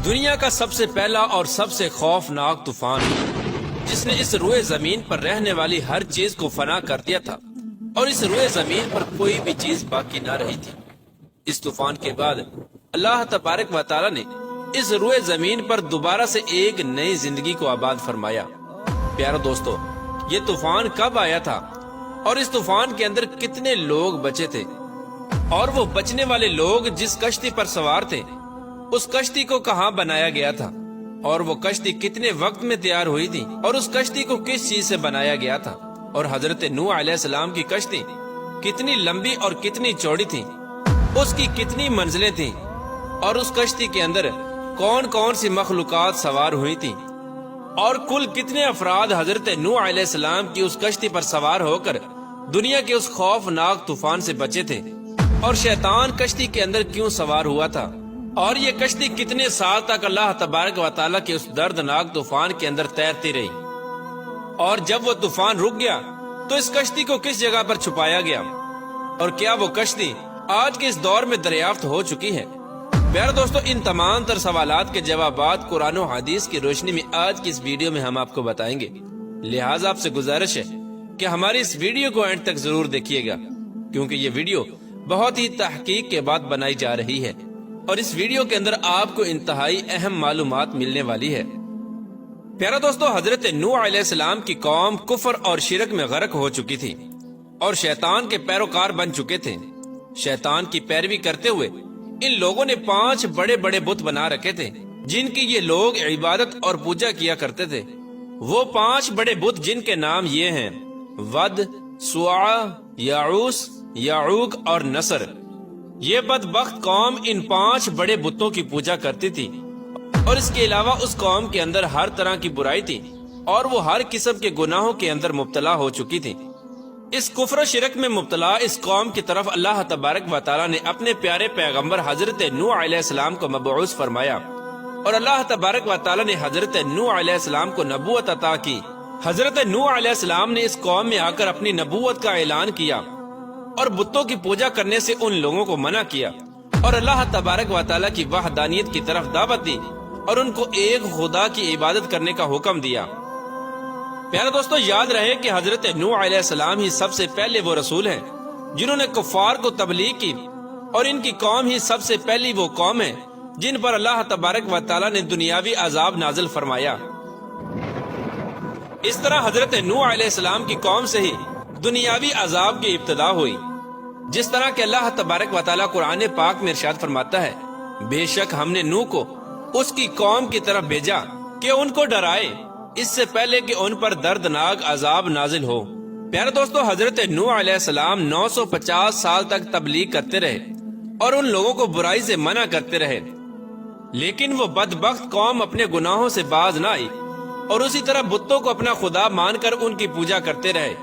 دنیا کا سب سے پہلا اور سب سے خوفناک طوفان جس نے اس روئے زمین پر رہنے والی ہر چیز کو فنا کر دیا تھا اور اس روئے زمین پر کوئی بھی چیز باقی نہ رہی تھی۔ اس طوفان کے بعد اللہ تبارک و تعالی نے اس روئے زمین پر دوبارہ سے ایک نئی زندگی کو آباد فرمایا۔ پیارو دوستو، یہ طوفان کب آیا تھا اور اس طوفان کے اندر کتنے لوگ بچے تھے، اور وہ بچنے والے لوگ جس کشتی پر سوار تھے اس کشتی کو کہاں بنایا گیا تھا، اور وہ کشتی کتنے وقت میں تیار ہوئی تھی، اور اس کشتی کو کس چیز سے بنایا گیا تھا، اور حضرت نوح علیہ السلام کی کشتی کتنی لمبی اور کتنی چوڑی تھی، اس کی کتنی منزلیں تھیں، اور اس کشتی کے اندر کون کون سی مخلوقات سوار ہوئی تھی، اور کل کتنے افراد حضرت نوح علیہ السلام کی اس کشتی پر سوار ہو کر دنیا کے اس خوفناک طوفان سے بچے تھے، اور شیطان کشتی کے اندر کیوں سوار ہوا تھا، اور یہ کشتی کتنے سال تک اللہ تبارک و تعالیٰ کے اس دردناک طوفان کے اندر تیرتی رہی، اور جب وہ طوفان رک گیا تو اس کشتی کو کس جگہ پر چھپایا گیا، اور کیا وہ کشتی آج کے اس دور میں دریافت ہو چکی ہے؟ پیارے دوستو، ان تمام تر سوالات کے جوابات قرآن و حدیث کی روشنی میں آج کی اس ویڈیو میں ہم آپ کو بتائیں گے، لہٰذا آپ سے گزارش ہے کہ ہماری اس ویڈیو کو اینڈ تک ضرور دیکھیے گا، کیونکہ یہ ویڈیو بہت ہی تحقیق کے بعد بنائی جا رہی ہے، اور اس ویڈیو کے اندر آپ کو انتہائی اہم معلومات ملنے والی ہے۔ پیارا دوستو، حضرت نوح علیہ السلام کی قوم کفر اور شرک میں غرق ہو چکی تھی اور شیطان کے پیروکار بن چکے تھے۔ شیطان کی پیروی کرتے ہوئے ان لوگوں نے 5 بڑے بڑے بت بنا رکھے تھے جن کی یہ لوگ عبادت اور پوجا کیا کرتے تھے۔ وہ 5 بڑے بت جن کے نام یہ ہیں: ود، سواع، یعوس، یعوق اور نصر۔ یہ بدبخت قوم ان 5 بڑے بتوں کی پوجا کرتی تھی، اور اس کے علاوہ اس قوم کے اندر ہر طرح کی برائی تھی اور وہ ہر قسم کے گناہوں کے اندر مبتلا ہو چکی تھی۔ اس کفر و شرک میں مبتلا اس قوم کی طرف اللہ تبارک و تعالیٰ نے اپنے پیارے پیغمبر حضرت نوح علیہ السلام کو مبعوث فرمایا، اور اللہ تبارک و تعالیٰ نے حضرت نوح علیہ السلام کو نبوت عطا کی۔ حضرت نوح علیہ السلام نے اس قوم میں آ کر اپنی نبوت کا اعلان کیا اور بتوں کی پوجا کرنے سے ان لوگوں کو منع کیا، اور اللہ تبارک و تعالیٰ کی وحدانیت کی طرف دعوت دی اور ان کو ایک خدا کی عبادت کرنے کا حکم دیا۔ پیارے دوستو، یاد رہے کہ حضرت نوح علیہ السلام ہی سب سے پہلے وہ رسول ہیں جنہوں نے کفار کو تبلیغ کی، اور ان کی قوم ہی سب سے پہلی وہ قوم ہے جن پر اللہ تبارک و تعالیٰ نے دنیاوی عذاب نازل فرمایا۔ اس طرح حضرت نوح علیہ السلام کی قوم سے ہی دنیاوی عذاب کی ابتدا ہوئی، جس طرح کہ اللہ تبارک و تعالیٰ قرآن پاک میں ارشاد فرماتا ہے: بے شک ہم نے نوح کو اس کی قوم کی طرف بھیجا کہ ان کو ڈرائے اس سے پہلے کہ ان پر دردناک عذاب نازل ہو۔ پیارے دوستو، حضرت نوح علیہ السلام 950 سال تک تبلیغ کرتے رہے اور ان لوگوں کو برائی سے منع کرتے رہے، لیکن وہ بدبخت قوم اپنے گناہوں سے باز نہ آئی اور اسی طرح بتوں کو اپنا خدا مان کر ان کی پوجا کرتے رہے۔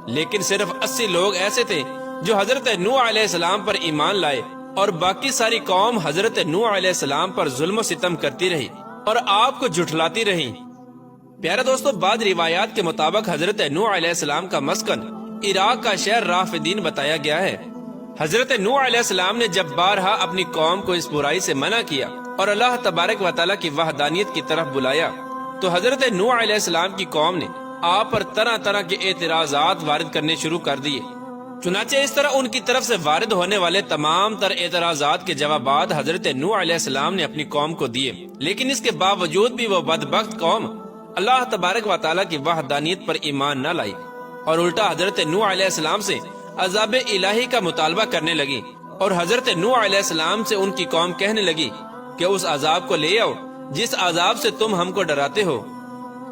لیکن صرف 80 لوگ ایسے تھے جو حضرت نوح علیہ السلام پر ایمان لائے، اور باقی ساری قوم حضرت نوح علیہ السلام پر ظلم و ستم کرتی رہی اور آپ کو جھٹلاتی رہی۔ پیارے دوستو، بعض روایات کے مطابق حضرت نوح علیہ السلام کا مسکن عراق کا شہر رافدین بتایا گیا ہے۔ حضرت نوح علیہ السلام نے جب بارہا اپنی قوم کو اس برائی سے منع کیا اور اللہ تبارک و تعالیٰ کی وحدانیت کی طرف بلایا، تو حضرت نوح علیہ السلام کی قوم نے آپ پر طرح طرح کے اعتراضات وارد کرنے شروع کر دیے۔ چنانچہ اس طرح ان کی طرف سے وارد ہونے والے تمام تر اعتراضات کے جوابات حضرت نوح علیہ السلام نے اپنی قوم کو دیے، لیکن اس کے باوجود بھی وہ بدبخت قوم اللہ تبارک و تعالیٰ کی وحدانیت پر ایمان نہ لائی، اور الٹا حضرت نوح علیہ السلام سے عذاب الہی کا مطالبہ کرنے لگی، اور حضرت نوح علیہ السلام سے ان کی قوم کہنے لگی کہ اس عذاب کو لے آؤ جس عذاب سے تم ہم کو ڈراتے ہو۔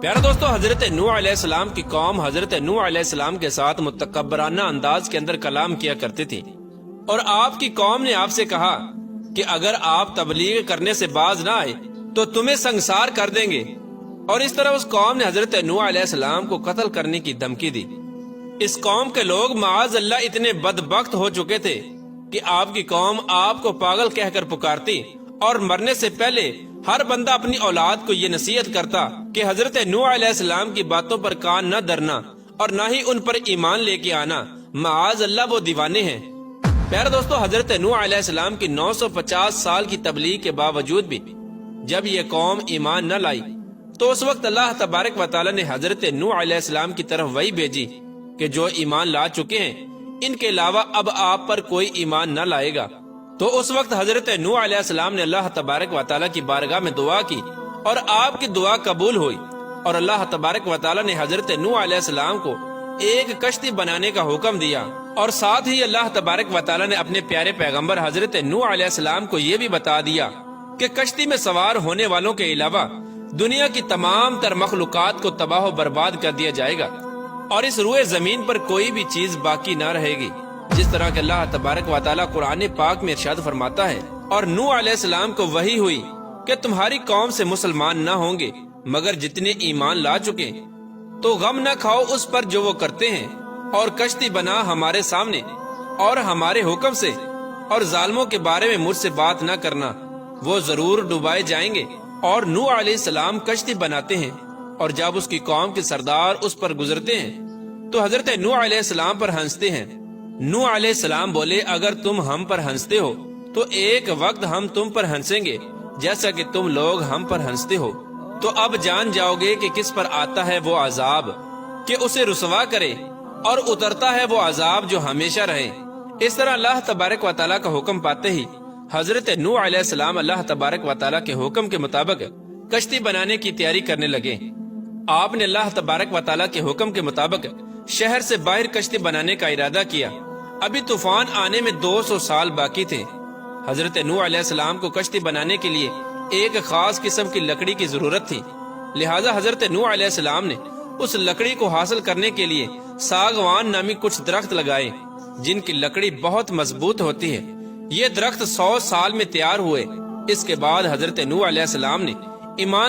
پیارے دوستو، حضرت نوح علیہ السلام کی قوم حضرت نوح علیہ السلام کے ساتھ متکبرانہ انداز کے اندر کلام کیا کرتی تھی، اور آپ کی قوم نے آپ سے کہا کہ اگر آپ تبلیغ کرنے سے باز نہ آئے تو تمہیں سنگسار کر دیں گے، اور اس طرح اس قوم نے حضرت نوح علیہ السلام کو قتل کرنے کی دھمکی دی۔ اس قوم کے لوگ معاذ اللہ اتنے بدبخت ہو چکے تھے کہ آپ کی قوم آپ کو پاگل کہہ کر پکارتی، اور مرنے سے پہلے ہر بندہ اپنی اولاد کو یہ نصیحت کرتا کہ حضرت نوح علیہ السلام کی باتوں پر کان نہ دھرنا اور نہ ہی ان پر ایمان لے کے آنا، معاذ اللہ وہ دیوانے ہیں۔ پیارے دوستو، حضرت نوح علیہ السلام کی 950 سال کی تبلیغ کے باوجود بھی جب یہ قوم ایمان نہ لائی تو اس وقت اللہ تبارک و تعالی نے حضرت نوح علیہ السلام کی طرف وحی بھیجی کہ جو ایمان لا چکے ہیں ان کے علاوہ اب آپ پر کوئی ایمان نہ لائے گا۔ تو اس وقت حضرت نوح علیہ السلام نے اللہ تبارک و تعالی کی بارگاہ میں دعا کی اور آپ کی دعا قبول ہوئی، اور اللہ تبارک و تعالی نے حضرت نوح علیہ السلام کو ایک کشتی بنانے کا حکم دیا، اور ساتھ ہی اللہ تبارک و تعالی نے اپنے پیارے پیغمبر حضرت نوح علیہ السلام کو یہ بھی بتا دیا کہ کشتی میں سوار ہونے والوں کے علاوہ دنیا کی تمام تر مخلوقات کو تباہ و برباد کر دیا جائے گا، اور اس روئے زمین پر کوئی بھی چیز باقی نہ رہے گی، جس طرح کہ اللہ تبارک و تعالی قرآن پاک میں ارشاد فرماتا ہے۔ اور نوح علیہ السلام کو وحی ہوئی کہ تمہاری قوم سے مسلمان نہ ہوں گے مگر جتنے ایمان لا چکے، تو غم نہ کھاؤ اس پر جو وہ کرتے ہیں، اور کشتی بنا ہمارے سامنے اور ہمارے حکم سے، اور ظالموں کے بارے میں مجھ سے بات نہ کرنا، وہ ضرور ڈوبائے جائیں گے۔ اور نوح علیہ السلام کشتی بناتے ہیں، اور جب اس کی قوم کے سردار اس پر گزرتے ہیں تو حضرت نوح علیہ السلام پر ہنستے ہیں۔ نوح علیہ السلام بولے، اگر تم ہم پر ہنستے ہو تو ایک وقت ہم تم پر ہنسیں گے جیسا کہ تم لوگ ہم پر ہنستے ہو، تو اب جان جاؤ گے کہ کس پر آتا ہے وہ عذاب کہ اسے رسوا کرے، اور اترتا ہے وہ عذاب جو ہمیشہ رہے۔ اس طرح اللہ تبارک و تعالیٰ کا حکم پاتے ہی حضرت نوح علیہ السلام اللہ تبارک و تعالیٰ کے حکم کے مطابق کشتی بنانے کی تیاری کرنے لگے۔ آپ نے اللہ تبارک و تعالیٰ کے حکم کے مطابق شہر سے باہر کشتی بنانے کا ارادہ کیا۔ ابھی طوفان آنے میں 200 سال باقی تھے۔ حضرت نوح علیہ السلام کو کشتی بنانے کے لیے ایک خاص قسم کی لکڑی کی ضرورت تھی، لہٰذا حضرت نوح علیہ السلام نے اس لکڑی کو حاصل کرنے کے لیے ساگوان نامی کچھ درخت لگائے جن کی لکڑی بہت مضبوط ہوتی ہے۔ یہ درخت 100 سال میں تیار ہوئے۔ اس کے بعد حضرت نوح علیہ السلام نے ایمان